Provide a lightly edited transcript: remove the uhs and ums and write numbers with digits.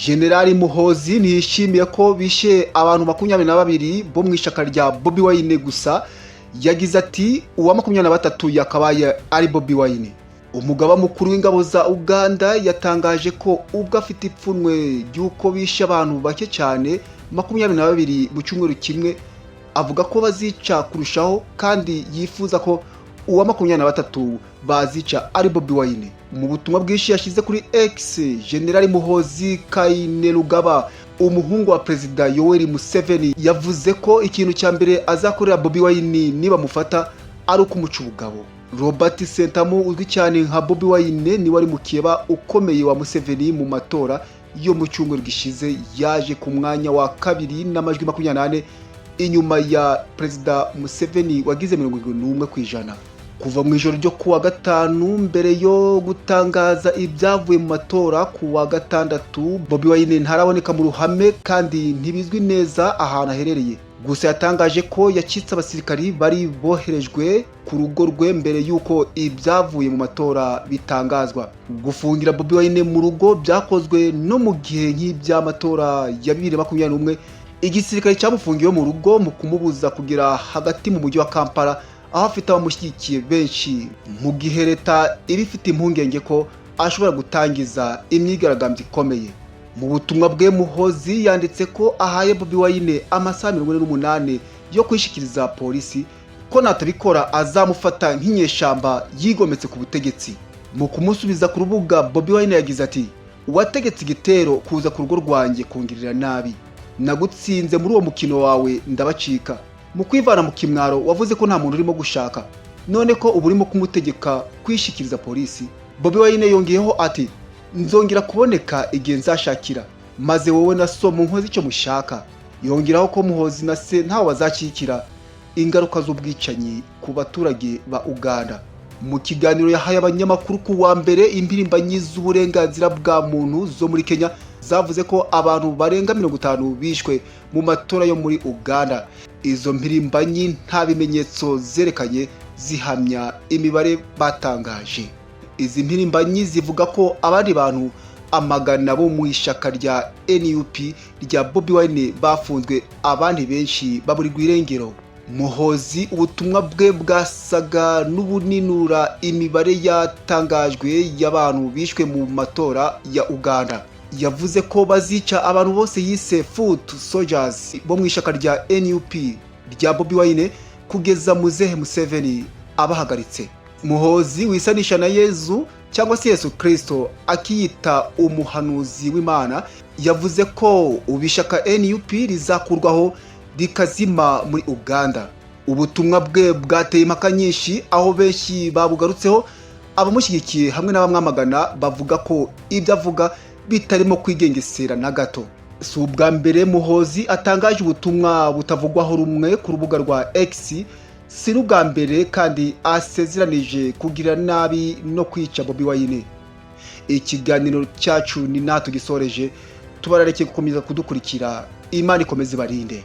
Generali Muhoozi ntiyishimiye ko bishe abantu 22 bo mu ishyaka rya Bobi Wine gusa. Yagize ati uwa 23 yakabaye ari Bobi Wine. Umugaba mukuru w'ingabo za Uganda yatangaje ko ubwo afite ipfunwe ry'uko bishe abantu bake cyane 22 mu cyumweru kimwe, avuga ko bazica kurushaho kandi yifuza ko uwa 23 bazica ari Bobi Wine. Mu butumwa bwinshi yashyize kuri X, Generali Muhoozi Kainerugaba, umuhungu wa Perezida Yoweri Museveni, yavuze ko ikintu cya mbere azakorera Bobi Wine niba mufata ari ukumuca ubugabo. Robert Sentamu uzwi cyane nka Bobi Wine ni wari mukeba ukomeye wa Museveni mu matora yo mu cyumweru gishize, yaje ku mwanya wa kabiri n'amajwi 28 inyuma ya Perezida Museveni wagize 71%. Kuva mu ijoro ryo kuwa gatanu mbere yo gutangaza ibyavuye mu matora kuwa gatandatu, Bobi Wine ntaraboneka mu ruhame kandi ntibizwi neza ahantu aherereye. Gusa yatangaje ko yacitse abasirikari bari boherejwe ku rugo rwe mbere yuko ibyavuye mu matora bitangazwa. Gufungira Bobi Wine mu rugo byakozwe no mu gihe nk'iby'amatora ya 2021, igisirikare cyamufungiye mu rugo mu kumubuza kugira hagati mu mujyi wa Kampala, aho afite abamushyigikiye benshi, mu gihe leta ibifite impungenge ko ashobora gutangiza imyigaragambyo ikomeye. Mu butumwa bwe Muhoozi yanditse ko ahaye Bobi Wine amasaha 48 yo kwishikiriza polisi, ko natabikora azamufata nk'inyeshamba yigometse ku butegetsi. Mu kumusubiza ku rubuga, Bobi Wine yagize ati uwategetse igitero kuza ku rugo rwanjye kungirira nabi, nagutsinze muri uwo mukino wawe ndabacika. Mu kwivana mu kimwaro wavuze ko nta muntu urimo gushaka, none ko uburimo kumutegeka kwishikiriza polisi. Bobi Wine yongeyeho ati nzongera kuboneka igihe nzashakira, maze wowe na so mu nkozi icyo mushaka. Yongeraho ko Muhoozi na se ntawe bazakikira ingaruka z'ubwicanyi ku baturage ba Uganda. Mu kiganiro yahaye abanyamakuru ku wa mbere, impirimbanyi z'uburenganzira bwa muntu zo muri Kenya zavuze ko abantu barenga 50 bishwe mu matora yo muri Uganda. Izo mpirimbanyi nta bimenyetso zerekanye zihamya imibare batangaje. Izi mpirimbanyi zivuga ko abandi bantu amagana bo mu ishyaka rya NUP rya Bobi Wine bafunzwe, abandi benshi baburirwa irengero. Muhoozi ubutumwa bwe bwasaga n'ubuninura imibare yatangajwe y'abantu bishwe mu matora ya Uganda. Yavuze ko bazica abantu bose yise foot soldiers bo mu ishyaka rya NUP rya Bobi Wine kugeza muzehe Museveni abahagaritse. Muhoozi wisanisha na Yezu cyangwa se Yesu Kristo, akiyita umuhanuzi w'Imana, yavuze ko ubishaka NUP rizakurwaho rikazima muri Uganda. Ubutumwa bwe bwateye impaka nyinshi, aho benshi babugarutseho. Abamushyigikiye hamwe n'abamwamagana bavuga ko ibyo avuga bitarimo kwigengesera na gato. Si ubwa mbere Muhoozi atangaje ubutumwa butavugwaho rumwe ku rubuga rwa X, si n'ubwa mbere kandi asezeranije kugira nabi no kwica Bobi Wine. Ikiganiro cyacu ni natwe gisoreje, tubarareke gukomeza kudukurikira. Imana ikomeze barinde.